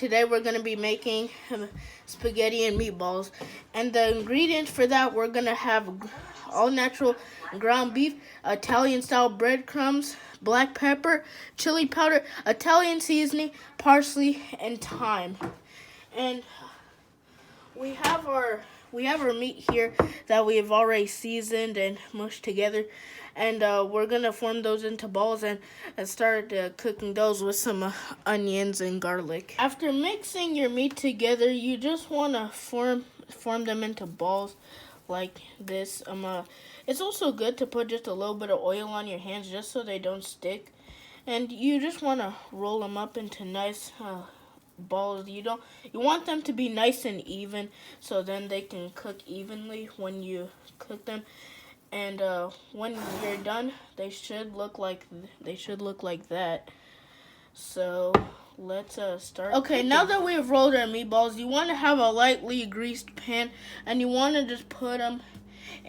today we're going to be making spaghetti and meatballs. And the ingredients for that, we're going to have all natural ground beef, Italian style breadcrumbs, black pepper, chili powder, Italian seasoning, parsley, and thyme. And we have our meat here that we have already seasoned and mushed together. And we're going to form those into balls and start cooking those with some onions and garlic. After mixing your meat together, you just want to form them into balls like this. It's also good to put just a little bit of oil on your hands just so they don't stick. And you just want to roll them up into nice balls. You want them to be nice and even, so then they can cook evenly when you cook them. And when you're done, they should look like that. So let's start. Okay, cooking. Now that we have rolled our meatballs, you want to have a lightly greased pan, and you want to just put them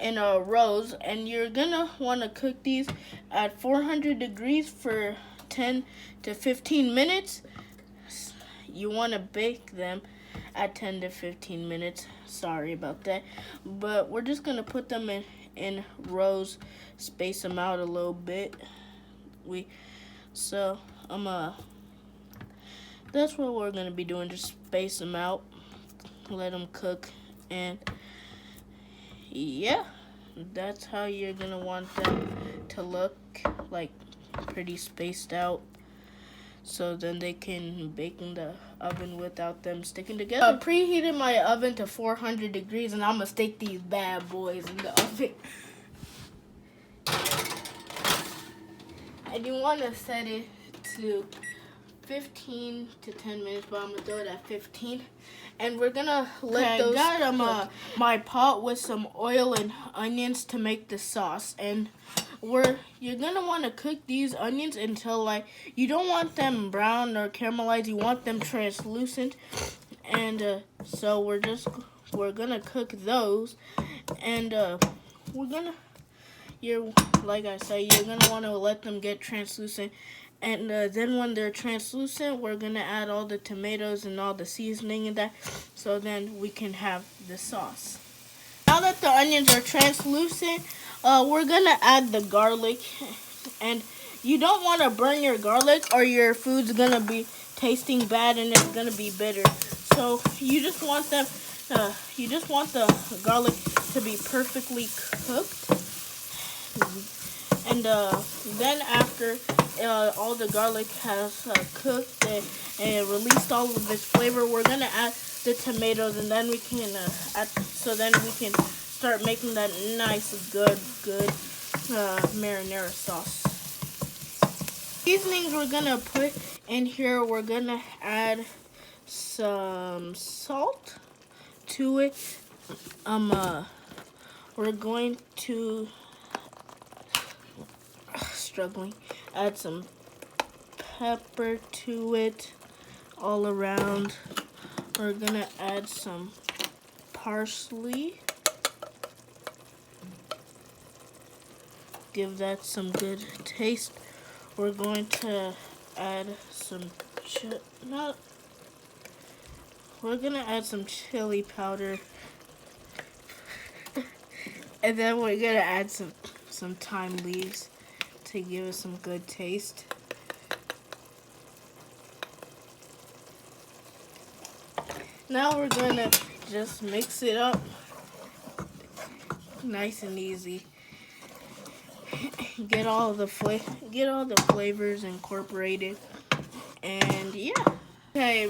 in rows, and you're gonna want to cook these at 400 degrees for 10 to 15 minutes. You want to bake them at 10 to 15 minutes. Sorry about that. But we're just going to put them in rows, space them out a little bit. That's what we're going to be doing, just space them out, let them cook, and yeah, that's how you're going to want them to look, like pretty spaced out. So then they can bake in the oven without them sticking together. I preheated my oven to 400 degrees, and I'm going to stick these bad boys in the oven. And you want to set it to 15 to 10 minutes, but I'm going to throw it at 15. And we're going to let those cook. I got my pot with some oil and onions to make the sauce. And you're going to want to cook these onions until, you don't want them brown or caramelized. You want them translucent. And so we're going to cook those. And like I said, you're going to want to let them get translucent. And then when they're translucent, we're going to add all the tomatoes and all the seasoning and that. So then we can have the sauce. Now that the onions are translucent, we're going to add the garlic. And you don't want to burn your garlic, or your food's going to be tasting bad and it's going to be bitter. So you just want the garlic to be perfectly cooked. And then after all the garlic has cooked and released all of its flavor, we're going to add the tomatoes, and then we can start making that nice, good marinara sauce. Seasonings we're gonna put in here. We're gonna add some salt to it. We're going to add some pepper to it all around. We're gonna add some parsley. Give that some good taste. We're going to add some chili powder. And then we're gonna add some thyme leaves to give us some good taste. Now we're gonna just mix it up nice and easy. Get all the flavors incorporated, and yeah. Okay,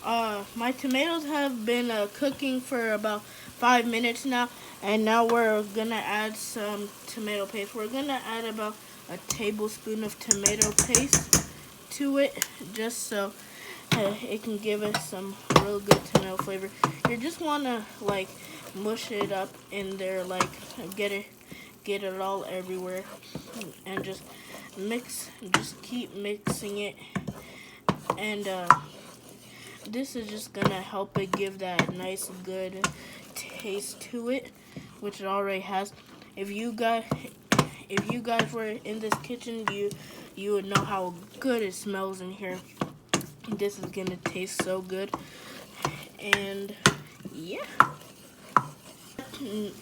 my tomatoes have been cooking for about 5 minutes now, and now we're gonna add some tomato paste. We're gonna add about a tablespoon of tomato paste to it, just so it can give us some real good tomato flavor. You just wanna mush it up in there, get it all everywhere, and just keep mixing it. And this is just gonna help it give that nice good taste to it, which it already has. If you guys were in this kitchen, you would know how good it smells in here. This is gonna taste so good. And yeah,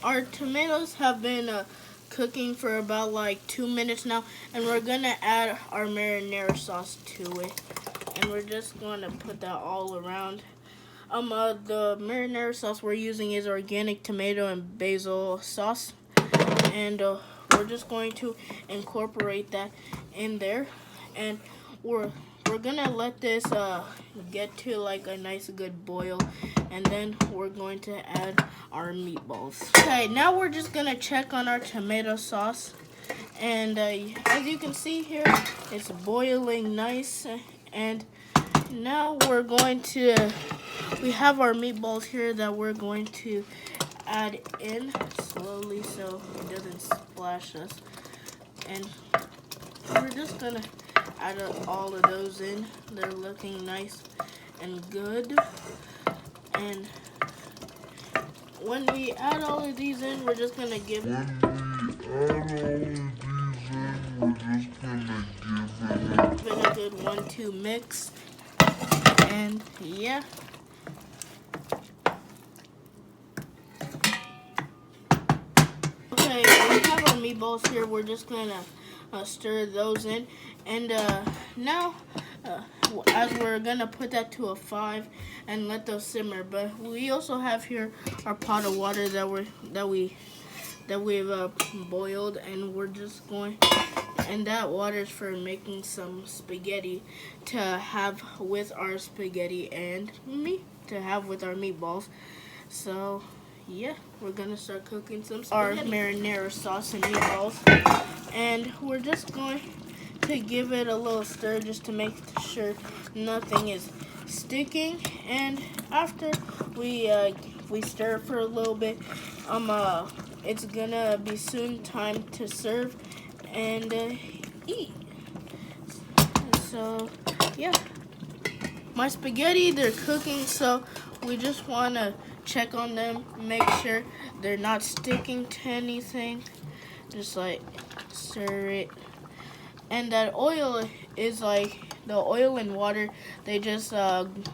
our tomatoes have been cooking for about like 2 minutes now, and we're gonna add our marinara sauce to it, and we're just gonna put that all around. The marinara sauce we're using is organic tomato and basil sauce, and we're just going to incorporate that in there, and we're gonna let this get to like a nice good boil, and then we're going to add our meatballs. Okay, now we're just gonna check on our tomato sauce, and as you can see here, it's boiling nice, and now we have our meatballs here that we're going to add in slowly so it doesn't splash us, and we're just gonna add all of those in. They're looking nice and good, and when we add all of these in, we're just gonna give it a good 1-2 mix, and yeah. Okay, we have our meatballs here. We're just gonna stir those in, and now as we're gonna put that to a 5 and let those simmer. But we also have here our pot of water that we've boiled, and we're just going, and that water is for making some spaghetti to have with our spaghetti and to have with our meatballs. So yeah, we're gonna start cooking some spaghetti. Our marinara sauce and meatballs, and we're just going to give it a little stir just to make sure nothing is sticking. And after we stir for a little bit, it's gonna be soon time to serve and eat. So yeah, my spaghetti, they're cooking, so we just want to check on them, make sure they're not sticking to anything. Just like stir it, and that oil is like the oil and water, they just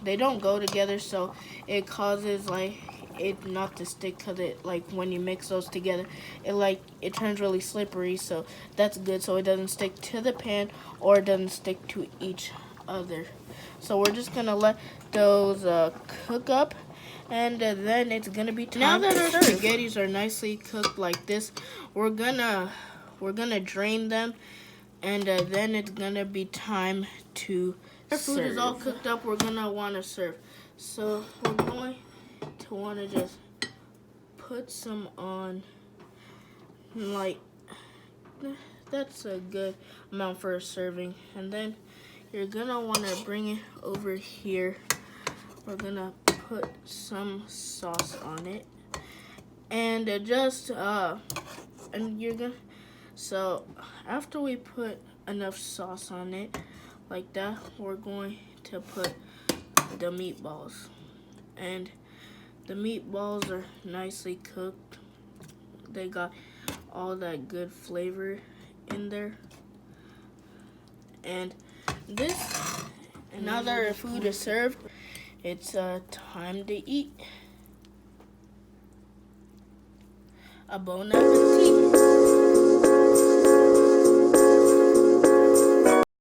they don't go together, so it causes like it not to stick, because it, like, when you mix those together, it turns really slippery. So that's good, so it doesn't stick to the pan or it doesn't stick to each other. So we're just gonna let those cook up, and then it's gonna be time. Now that our spaghettis are nicely cooked like this, we're gonna drain them, and then it's gonna be time to serve. Our food is all cooked up. We're gonna want to serve. So we're going to want to just put some on, like, that's a good amount for a serving, and then you're gonna want to bring it over here. We're gonna put some sauce on it, and so after we put enough sauce on it like that, we're going to put the meatballs, and the meatballs are nicely cooked. They got all that good flavor in there, and now that our food is served, it's time to eat. A bon appetit.